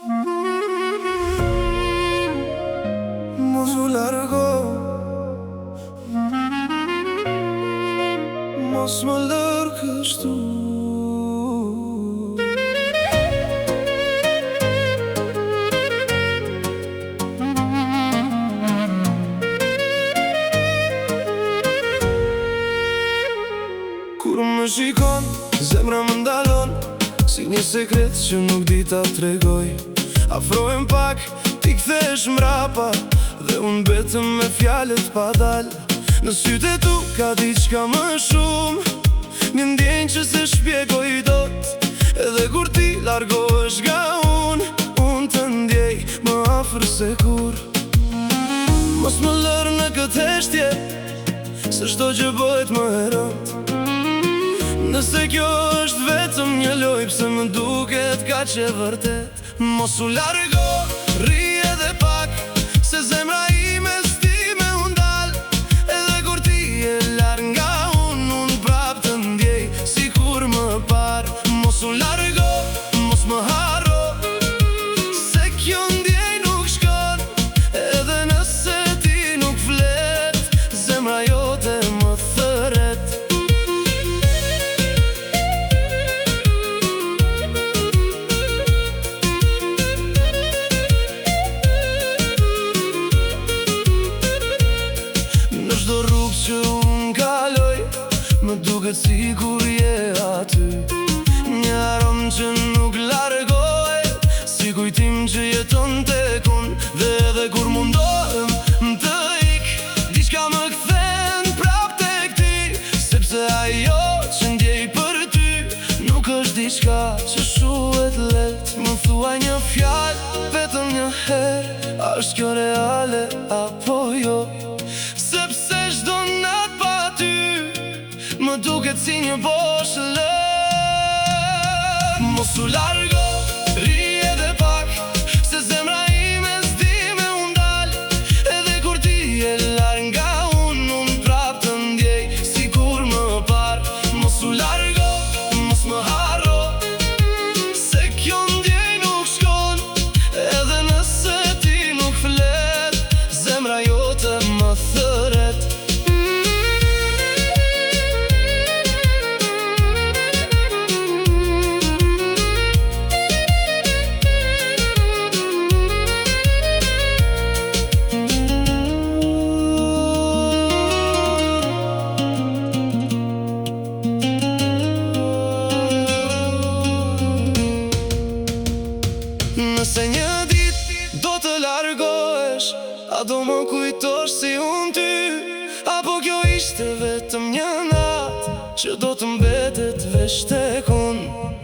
Mos u largo, mos më lër kështu. Kur më shikon, zemra më ndalon, si një sekret që nuk di ta tregoj. Afrohem pak, ti kthesh mrapa, dhe unë betëm me fjallet pa dal. Në sytë e tu ka diçka më shumë, një ndjenjë që se shpjegoj dot. Edhe kur ti largohesh nga unë të ndjej më afër se kur. Mos më lër në këtë heshtje, se çdo gjë bëhet më herët. Nëse kjo është vetëm një lojë, pse më duket kaq e vërtet. Mos u largo, rri edhe pak, se zemra ime s'ti me u ndal. Edhe kur ti je larg nga unë prap të ndjej si kur më par. Mos u largo, mos më harro, se kjo ndjej nuk shkon. Edhe nëse ti nuk flet, zemra jote më thëret. Që unë kaloj, më duket si kur je aty. Një aromë që nuk largohet, si kujtim që jeton tek unë. Dhe edhe kur mundohem të ik, diçka më kthen prap tek ti. Sepse ajo që ndjej për ty nuk është diçka që shuhet let. Më thuaj një fjalë, vetëm një herë, a është kjo reale apo jo? Sepse çdo natë pa ty më duket si një boshë lë. Mos u largo, rri edhe pak, se zemra ime s'di me u ndal. Edhe kur ti je larg nga unë prap të ndjej si kur më par. Mos u largo, mos më harro, se kjo ndjej nuk shkon. Edhe nëse ti nuk flet, zemra jote më thëret. Nëse një dit do të largohesh, a do më kujtosh si unë ty? Apo kjo ishte vetëm një natë që do të mbetet veç tek unë?